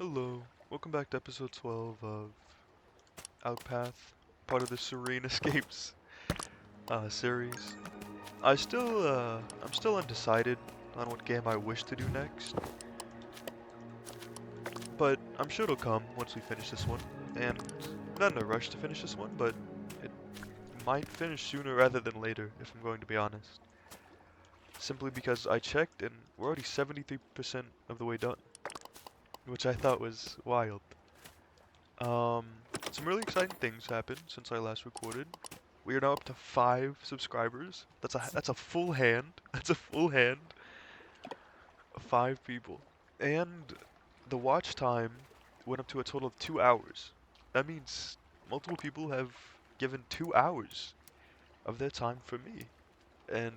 Hello, welcome back to episode 12 of Outpath, part of the Serene Escapes series. I'm still undecided on what game I wish to do next, but I'm sure it'll come once we finish this one. And I'm not in a rush to finish this one, but it might finish sooner rather than later, if I'm going to be honest. Simply because I checked and we're already 73% of the way done, which I thought was wild. Um, some really exciting things happened since I last recorded. We are now up to 5 subscribers. That's a full hand. That's a full hand of 5 people. And the watch time went up to a total of 2 hours. That means multiple people have given 2 hours of their time for me. And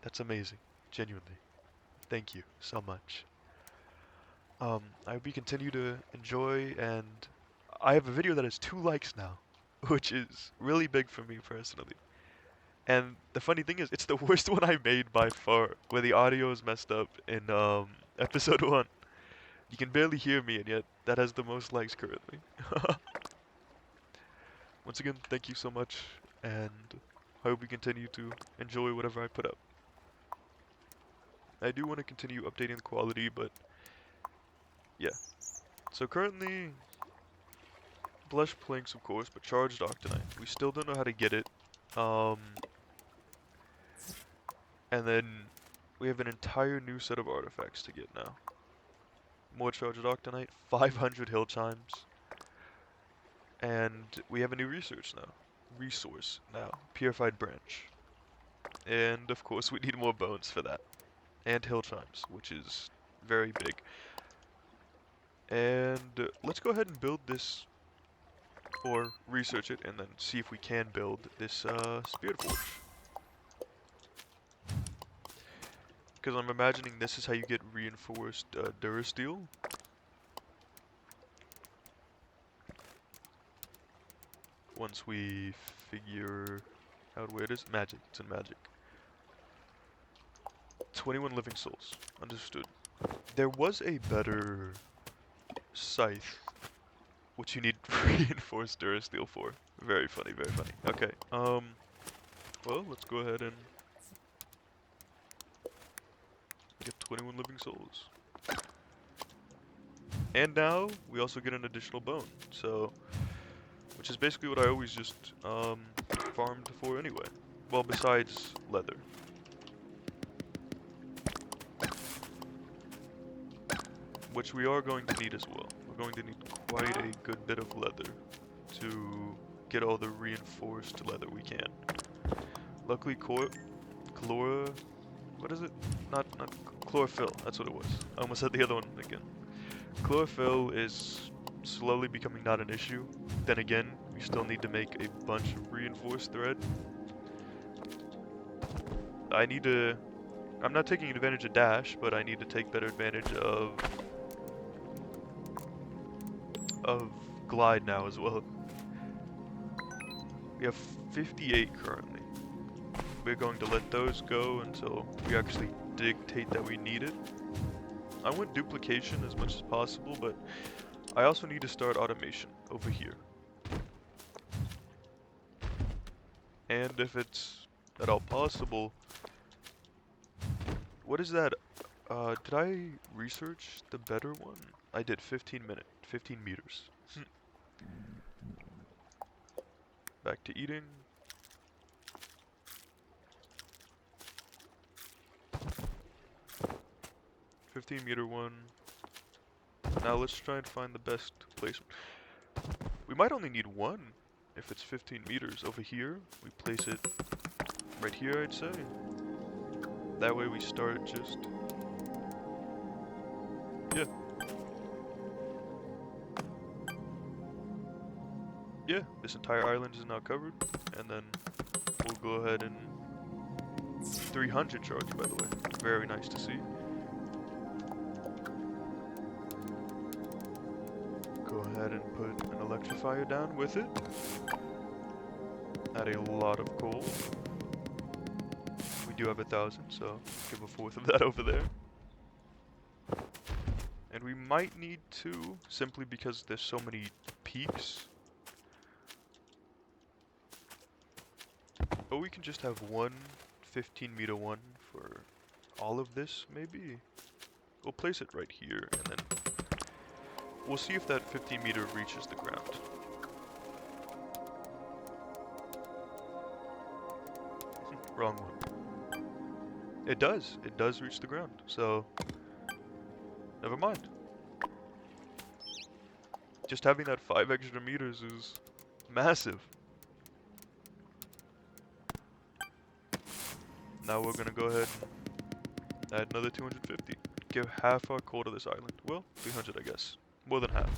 that's amazing. Genuinely. Thank you so much. I hope you continue to enjoy, and I have a video that has 2 likes now, which is really big for me personally. And the funny thing is, it's the worst one I made by far, where the audio is messed up in episode 1. You can barely hear me, and yet that has the most likes currently. Once again, thank you so much, and I hope you continue to enjoy whatever I put up. I do want to continue updating the quality, but yeah. So currently, Blush Planks, of course, but Charged Octonite. We still don't know how to get it. Um, and then we have an entire new set of artifacts to get now. More Charged Octonite, 500 Hill Chimes, and we have a new resource now, Purified Branch. And of course we need more bones for that, and Hill Chimes, which is very big. And let's go ahead and build this, or research it, and then see if we can build this Spirit Forge. Because I'm imagining this is how you get reinforced Durasteel. Once we figure out where it is. Magic. It's in magic. 21 living souls. Understood. There was a better scythe, which you need reinforced Durasteel for. Very funny, very funny. Okay, well, let's go ahead and get 21 living souls. And now, we also get an additional bone, so, which is basically what I always just, farmed for anyway. Well, besides leather. Which we are going to need as well. We're going to need quite a good bit of leather to get all the reinforced leather we can. Luckily, what is it? Not chlorophyll, that's what it was. I almost said the other one again. Chlorophyll is slowly becoming not an issue. Then again, we still need to make a bunch of reinforced thread. I'm not taking advantage of dash, but I need to take better advantage of glide now as well. We have 58 currently. We're going to let those go until we actually dictate that we need it. I want duplication as much as possible, but I also need to start automation over here. And if it's at all possible, what is that? Did I research the better one? I did 15 meters. Back to eating. $15-meter one. Now let's try and find the best placement. We might only need one if it's 15 meters. Over here, we place it right here, I'd say. That way we start just... yeah. Yeah, this entire island is now covered. And then we'll go ahead and... 300 charge, by the way. Very nice to see. Go ahead and put an electrifier down with it. Add a lot of coal. We do have 1,000, so give a fourth of that over there. And And we might need two, simply because there's so many peaks. But we can just have one 15-meter one for all of this, maybe? We'll place it right here, and then we'll see if that 15-meter reaches the ground. Wrong one. It does. It does reach the ground, so never mind. Just having that 5 extra meters is massive. Now we're gonna go ahead and add another 250. Give half our coal to this island. Well, 300 I guess. More than half.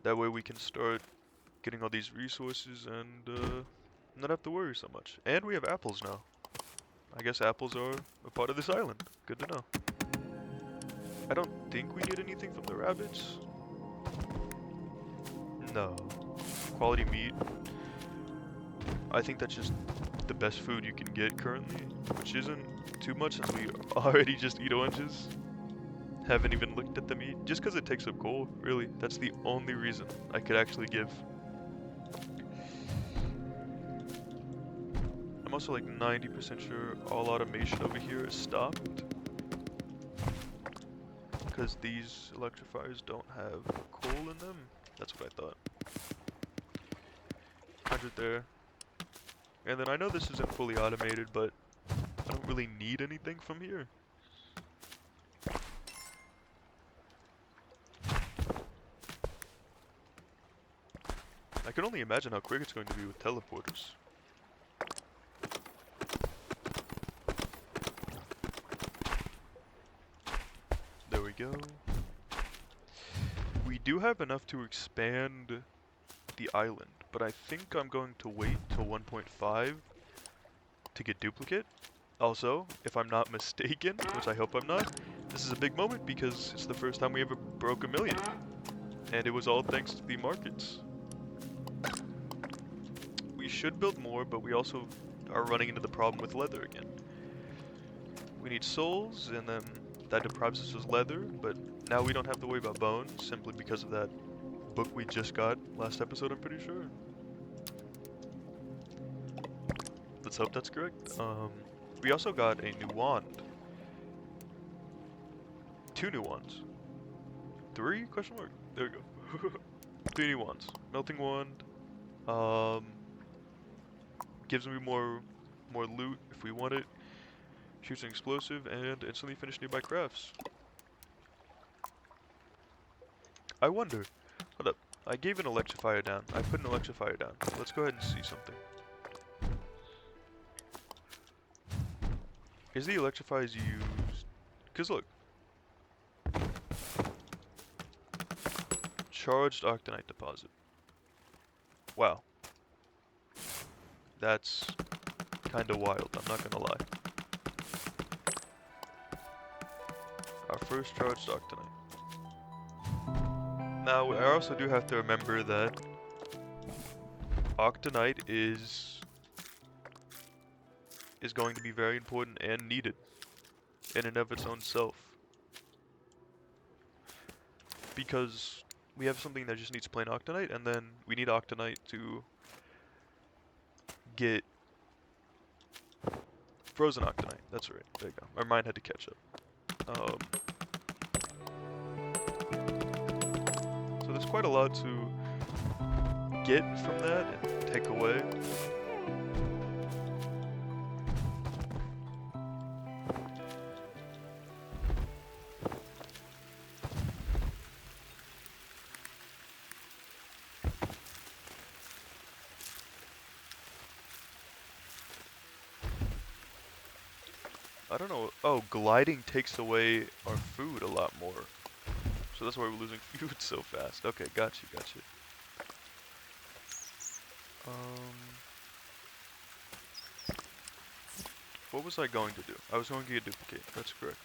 That way we can start getting all these resources and not have to worry so much. And we have apples now. I guess apples are a part of this island. Good to know. I don't think we need anything from the rabbits. No. Quality meat. I think that's just the best food you can get currently, which isn't too much since we already just eat oranges. Haven't even looked at the meat, just because it takes up coal, really. That's the only reason I could actually give. I'm also like 90% sure all automation over here is stopped. Because these electrifiers don't have coal in them. That's what I thought. 100 there. And then I know this isn't fully automated, but I don't really need anything from here. I can only imagine how quick it's going to be with teleporters. There we go. We do have enough to expand the island, but I think I'm going to wait till 1.5 to get duplicate. Also, if I'm not mistaken, which I hope I'm not, this is a big moment because it's the first time we ever broke 1 million. And it was all thanks to the markets. We should build more, but we also are running into the problem with leather again. We need souls, and then that deprives us of leather, but now we don't have to worry about bones, simply because of that book we just got last episode, I'm pretty sure. Let's hope that's correct. We also got a new wand. 2 new wands. 3? Question mark. There we go. 3 new wands. Melting wand. Gives me more loot if we want it. Shoots an explosive and instantly finish nearby crafts. I wonder. Hold up. I gave an electrifier down. I put an electrifier down. Let's go ahead and see something. Is the electrifiers used? Cause look. Charged octanite deposit. Wow. That's kinda wild, I'm not gonna lie. Our first charged octanite. Now, I also do have to remember that octanite is going to be very important and needed in and of its own self. Because we have something that just needs plain octanite, and then we need octanite to get frozen octanite. That's right. There you go. Our mind had to catch up. So there's quite a lot to get from that and take away. I don't know. Oh, gliding takes away our food a lot more. So that's why we're losing food so fast. Okay, gotcha. What was I going to do? I was going to get a duplicate. That's correct.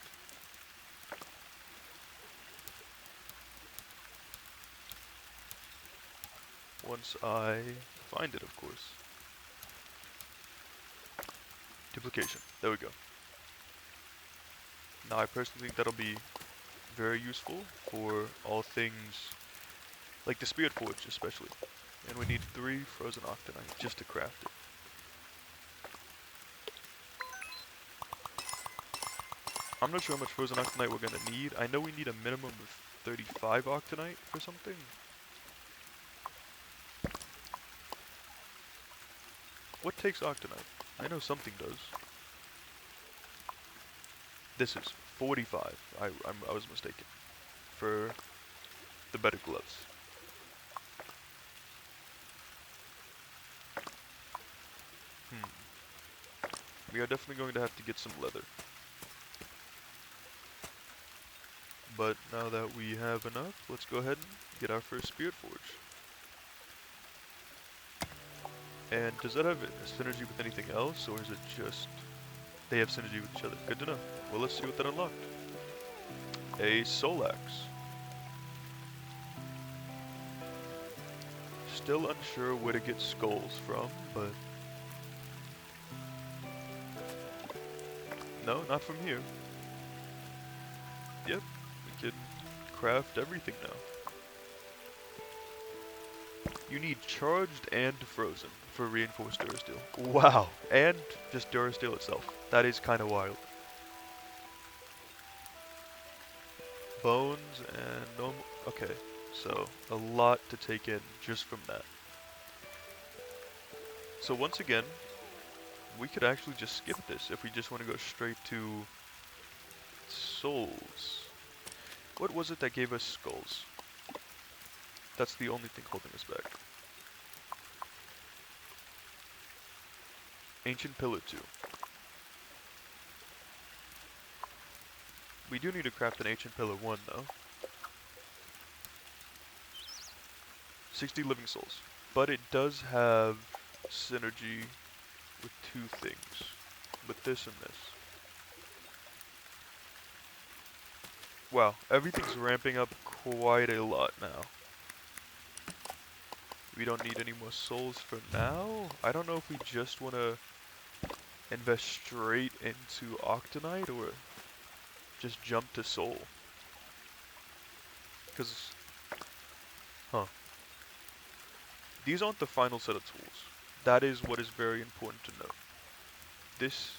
Once I find it, of course. Duplication. There we go. Now I personally think that'll be very useful for all things, like the Spirit Forge especially. And we need 3 frozen octanite just to craft it. I'm not sure how much frozen octanite we're gonna need. I know we need a minimum of 35 octanite for something. What takes octanite? I know something does. This is 45. I was mistaken. For the better gloves. We are definitely going to have to get some leather. But now that we have enough, let's go ahead and get our first Spirit Forge. And does that have a synergy with anything else, or is it just they have synergy with each other? Good to know. Well, let's see what that unlocked. A soul axe. Still unsure where to get skulls from, but no, not from here. Yep, we can craft everything now. You need charged and frozen for reinforced Durasteel. Wow, and just Durasteel itself. That is kind of wild. Bones and normal. Okay, so a lot to take in just from that. So once again, we could actually just skip this if we just want to go straight to souls. What was it that gave us skulls? That's the only thing holding us back. Ancient Pillar 2. We do need to craft an Ancient Pillar 1 though. 60 living souls. But it does have synergy with 2 things. With this and this. Wow, everything's ramping up quite a lot now. We don't need any more souls for now. I don't know if we just want to invest straight into Octanite or just jump to soul. Because, these aren't the final set of tools. That is what is very important to note. This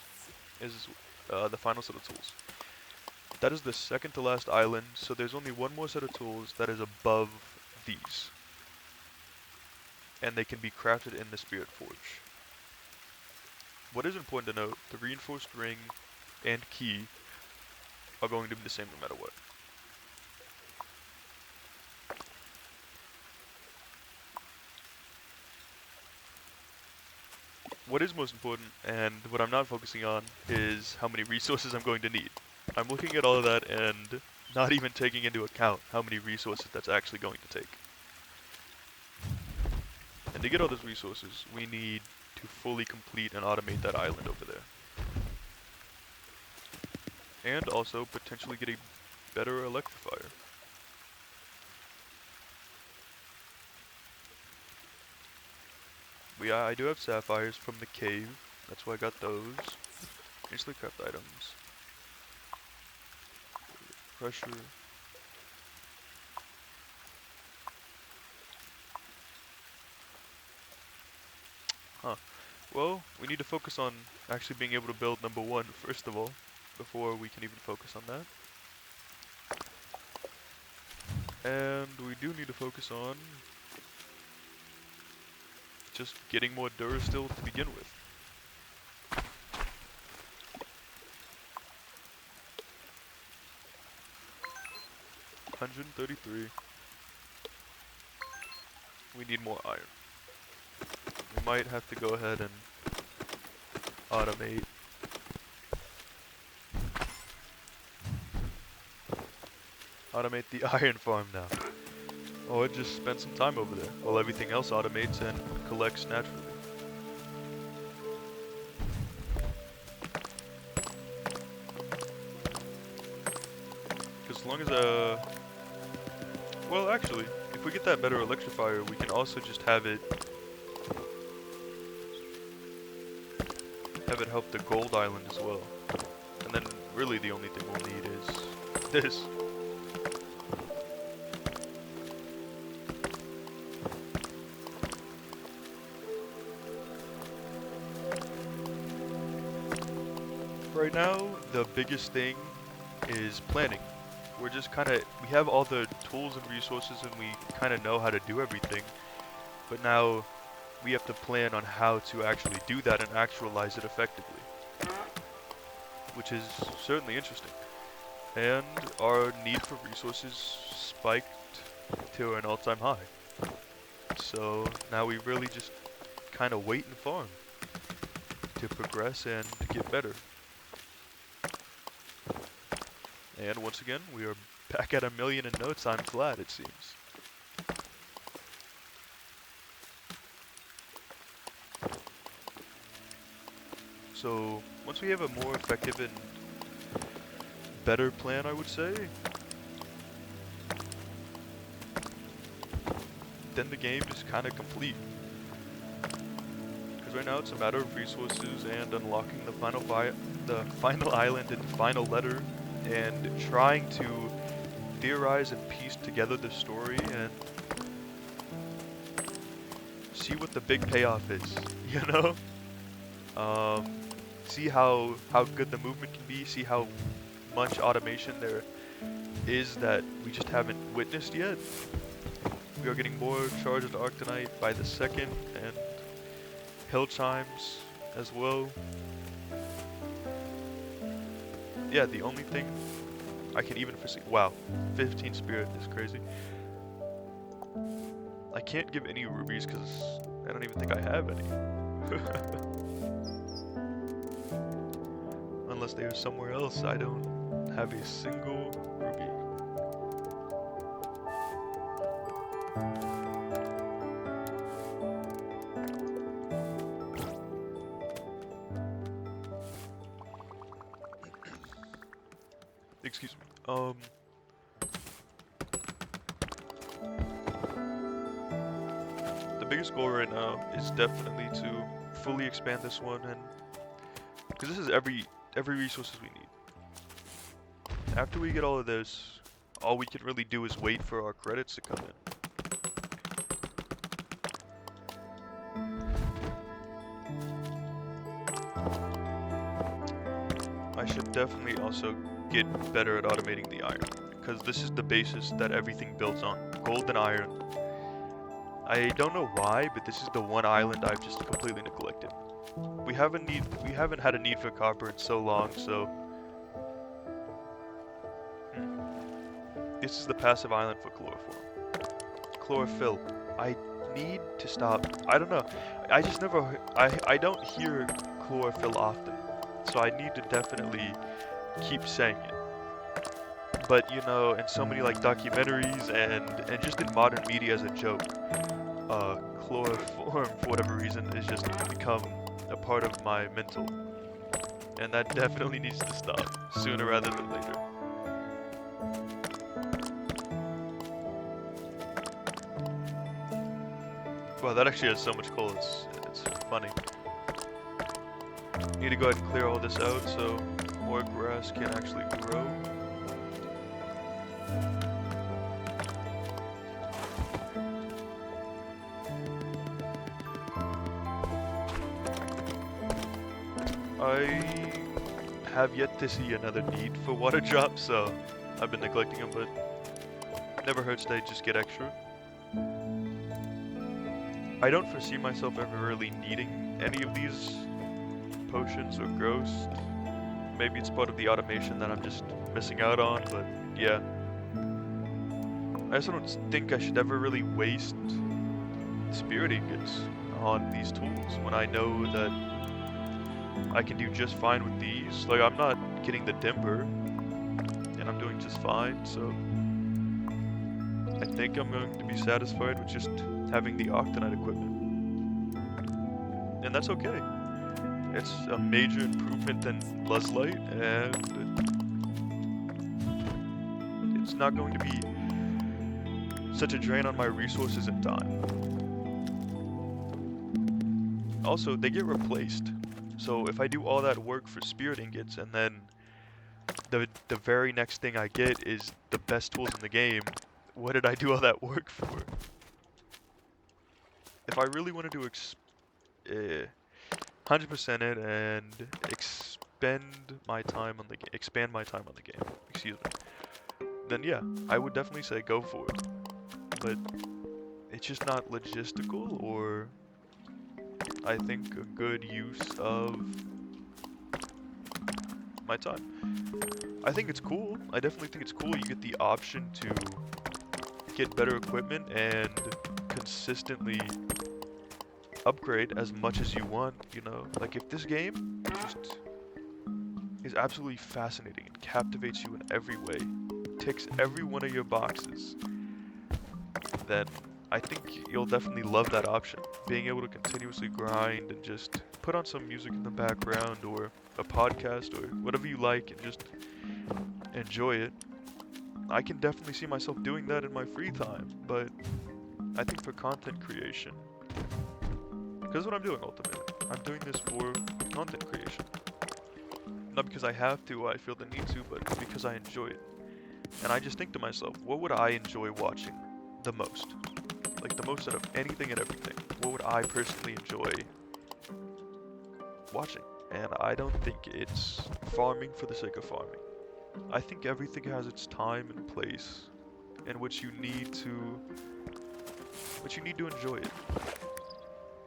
is the final set of tools. That is the second to last island, so there's only one more set of tools that is above these. And they can be crafted in the Spirit Forge. What is important to note, the reinforced ring and key are going to be the same no matter what. What is most important, and what I'm not focusing on, is how many resources I'm going to need. I'm looking at all of that and not even taking into account how many resources that's actually going to take. And to get all those resources, we need to fully complete and automate that island over there. And also potentially get a better electrifier. I do have sapphires from the cave, that's why I got those. Instantly craft items. Pressure. Well, we need to focus on actually being able to build number 1 first of all, before we can even focus on that. And we do need to focus on just getting more Durasteel to begin with. $133. We need more iron. We might have to go ahead and automate. Automate the iron farm now. Or just spend some time over there while everything else automates and collects naturally. Because as long as well actually, if we get that better electrifier, we can also just have it help the gold island as well. And then really the only thing we'll need is this. right now, the biggest thing is planning. We're just we have all the tools and resources and we kind of know how to do everything. But now we have to plan on how to actually do that and actualize it effectively, which is certainly interesting. And our need for resources spiked to an all-time high. So now we really just kind of wait and farm to progress and to get better. And once again, we are back at 1,000,000 in no time flat, it seems. So once we have a more effective and better plan, I would say, then the game is kind of complete. Because right now it's a matter of resources and unlocking the final island and final letter, and trying to theorize and piece together the story and see what the big payoff is, you know? See how good the movement can be, see how much automation there is that we just haven't witnessed yet. We are getting more charged Arcanite by the second, and hill chimes as well. Yeah, the only thing I can even foresee. Wow, 15 spirit is crazy. I can't give any rubies because I don't even think I have any. Unless they are somewhere else, I don't have a single ruby. Excuse me. The biggest goal right now is definitely to fully expand this one, and because this is every resources we need. After we get all of this, all we can really do is wait for our credits to come in. I should definitely also get better at automating the iron, because this is the basis that everything builds on. Gold and iron. I don't know why, but this is the one island I've just completely neglected. We haven't had a need for copper in so long, so this is the passive island for chloroform. Chlorophyll. I need to stop. I don't know. I just never. I don't hear chlorophyll often, so I need to definitely keep saying it. But you know, in so many like documentaries and just in modern media as a joke, chloroform for whatever reason is just become a part of my mental, and that definitely needs to stop sooner rather than later. Wow, that actually has so much coal, it's funny. Need to go ahead and clear all this out so more grass can actually grow. I have yet to see another need for water drops, so I've been neglecting them, but never hurts to just get extra. I don't foresee myself ever really needing any of these potions or ghosts. Maybe it's part of the automation that I'm just missing out on, but yeah. I also don't think I should ever really waste spirit ingots on these tools when I know that I can do just fine with these. Like, I'm not getting the dimber, and I'm doing just fine, so I think I'm going to be satisfied with just having the Octonite equipment. And that's okay. It's a major improvement than Luzzlight, and it's not going to be such a drain on my resources and time. Also, they get replaced. So if I do all that work for spirit ingots and then the very next thing I get is the best tools in the game, what did I do all that work for? If I really wanted to 100% it and expand my time on the game, excuse me, then yeah, I would definitely say go for it. But it's just not logistical or I think a good use of my time. I think it's cool. I definitely think it's cool. You get the option to get better equipment and consistently upgrade as much as you want, you know? Like if this game just is absolutely fascinating and captivates you in every way, ticks every one of your boxes, then I think you'll definitely love that option. Being able to continuously grind and just put on some music in the background or a podcast or whatever you like and just enjoy it. I can definitely see myself doing that in my free time, but I think for content creation, because what I'm doing ultimately, I'm doing this for content creation. Not because I have to or I feel the need to, but because I enjoy it. And I just think to myself, what would I enjoy watching the most? Like the most out of anything and everything. What would I personally enjoy watching? And I don't think it's farming for the sake of farming. I think everything has its time and place in which you need to enjoy it.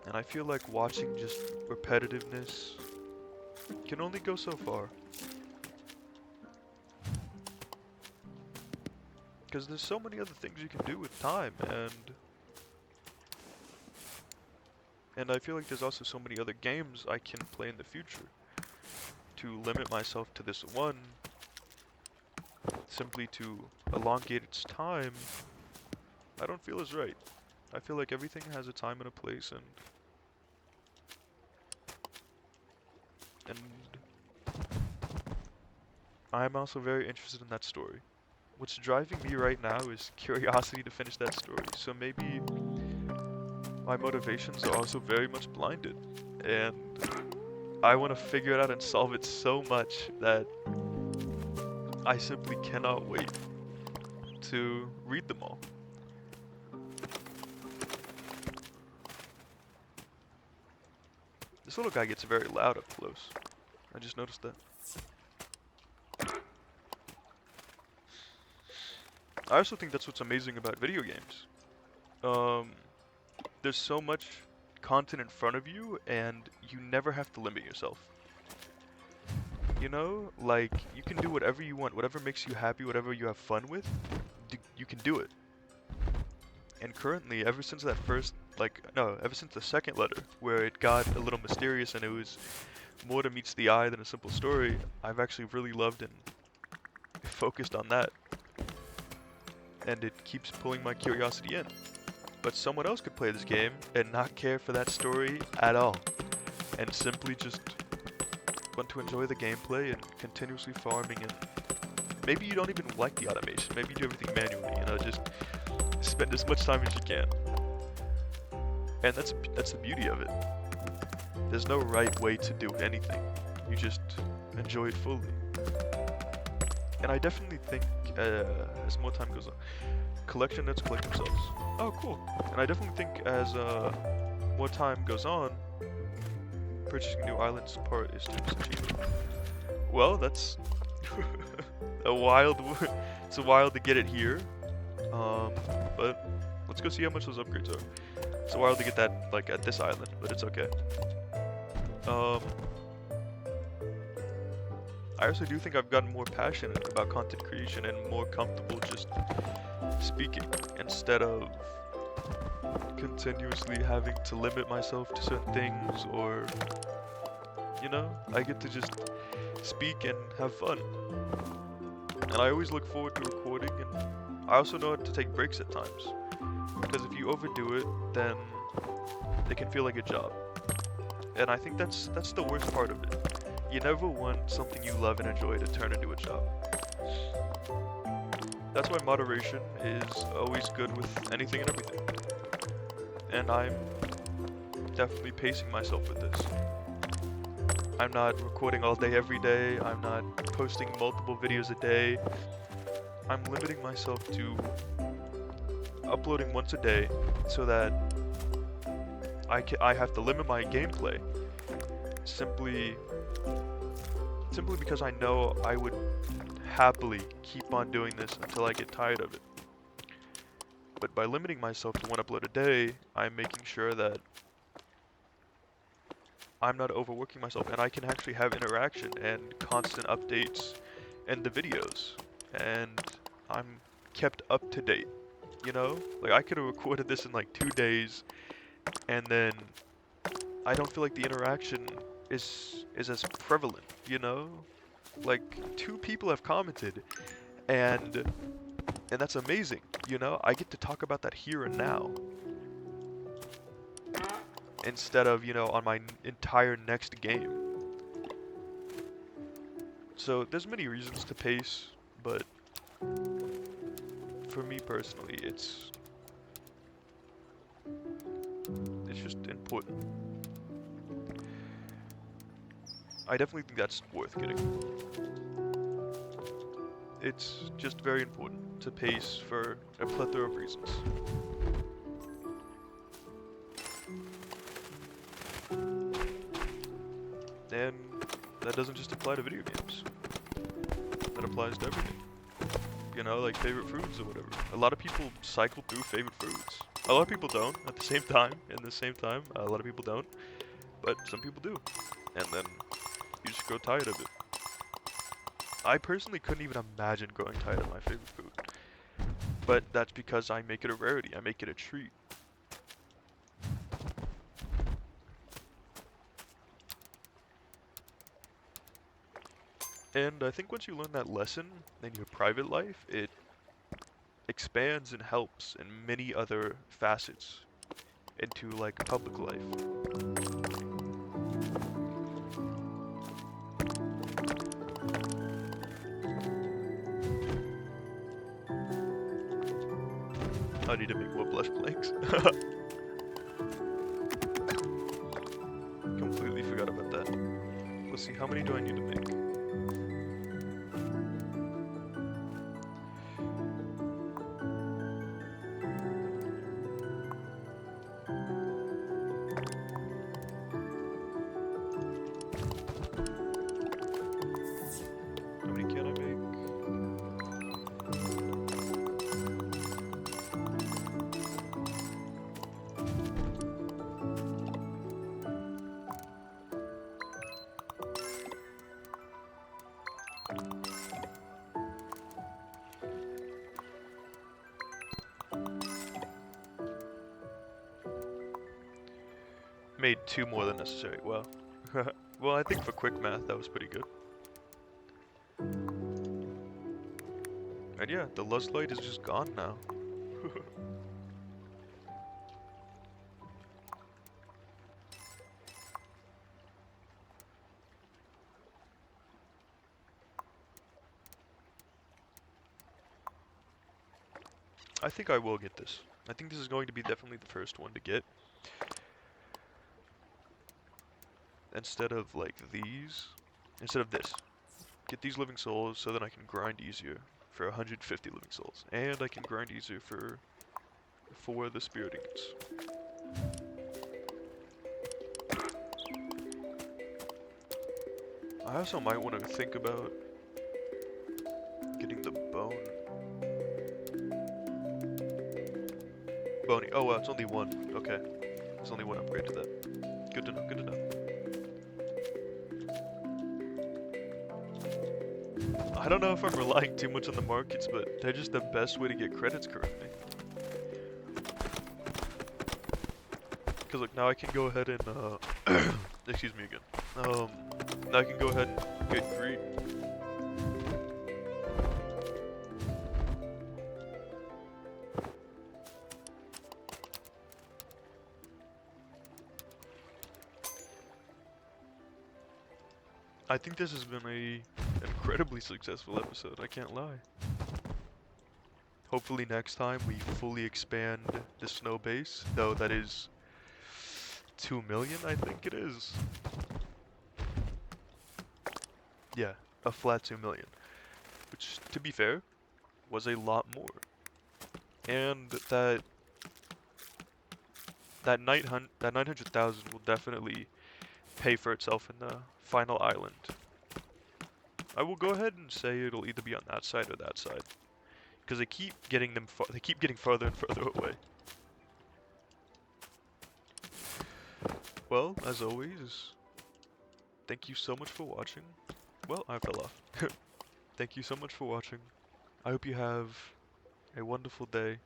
And I feel like watching just repetitiveness can only go so far. Because there's so many other things you can do with time, and I feel like there's also so many other games I can play in the future. To limit myself to this one, simply to elongate its time, I don't feel is right. I feel like everything has a time and a place, and I'm also very interested in that story. What's driving me right now is curiosity to finish that story, so maybe my motivations are also very much blinded, and I want to figure it out and solve it so much that I simply cannot wait to read them all. This little guy gets very loud up close. I just noticed that. I also think that's what's amazing about video games. There's so much content in front of you, and you never have to limit yourself. You know, like, you can do whatever you want, whatever makes you happy, whatever you have fun with, you can do it. And currently, ever since ever since the second letter, where it got a little mysterious and it was more to meets the eye than a simple story, I've actually really loved and focused on that. And it keeps pulling my curiosity in. But someone else could play this game and not care for that story at all, and simply just want to enjoy the gameplay and continuously farming, and maybe you don't even like the automation, maybe you do everything manually, you know, just spend as much time as you can. And that's the beauty of it. There's no right way to do anything, you just enjoy it fully. And I definitely think as more time goes on, collection nets collect themselves. Oh, cool. And I definitely think as more time goes on, purchasing new islands part is 10% cheaper. Well, that's it's a while to get it here. But let's go see how much those upgrades are. It's a while to get that, like, at this island, but it's okay. I also do think I've gotten more passionate about content creation and more comfortable just speaking instead of continuously having to limit myself to certain things, or, you know, I get to just speak and have fun. And I always look forward to recording, and I also know how to take breaks at times. Because if you overdo it, then it can feel like a job. And I think that's the worst part of it. You never want something you love and enjoy to turn into a job. That's why moderation is always good with anything and everything. And I'm definitely pacing myself with this. I'm not recording all day every day. I'm not posting multiple videos a day. I'm limiting myself to uploading once a day so that I have to limit my gameplay simply simply because I know I would happily keep on doing this until I get tired of it. But by limiting myself to one upload a day, I'm making sure that I'm not overworking myself and I can actually have interaction and constant updates in the videos. And I'm kept up to date, you know? Like I could have recorded this in like 2 days and then I don't feel like the interaction is as prevalent, you know? Like 2 people have commented and that's amazing, you know? I get to talk about that here and now instead of, you know, on my entire next game. So there's many reasons to pace, but for me personally, it's just important. I definitely think that's worth getting. It's just very important to pace for a plethora of reasons. And that doesn't just apply to video games. That applies to everything. You know, like favorite foods or whatever. A lot of people cycle through favorite foods. A lot of people don't at the same time, a lot of people don't. But some people do. And then you just grow tired of it. I personally couldn't even imagine growing tired of my favorite food. But that's because I make it a rarity, I make it a treat. And I think once you learn that lesson in your private life, it expands and helps in many other facets into like public life. I need to make more blush planks. Completely forgot about that. Let's see, how many do I need to make? How many can I make? Made 2 more than necessary. Well, well, I think for quick math that was pretty good. And yeah, the lust light is just gone now. I think I will get this. I think this is going to be definitely the first one to get. Instead of like these, instead of this. Get these living souls so that I can grind easier for 150 living souls. And I can grind easier for the spirit ingots. I also might want to think about getting the bone. Bony. Oh, well, it's only one. Okay. There's only one upgrade to that. Good to know, good to know. I don't know if I'm relying too much on the markets, but they're just the best way to get credits currently. Because look, now I can go ahead and, excuse me again. Now I can go ahead and get greed. I think this has been a incredibly successful episode, I can't lie. Hopefully next time we fully expand the snow base, though that is 2 million, I think it is. Yeah, a flat 2 million, which, to be fair, was a lot more. And that 900,000 will definitely pay for itself in the final island. I will go ahead and say it'll either be on that side or that side, because they keep getting they keep getting further and further away. Well, as always, thank you so much for watching. Well, I fell off. Thank you so much for watching. I hope you have a wonderful day,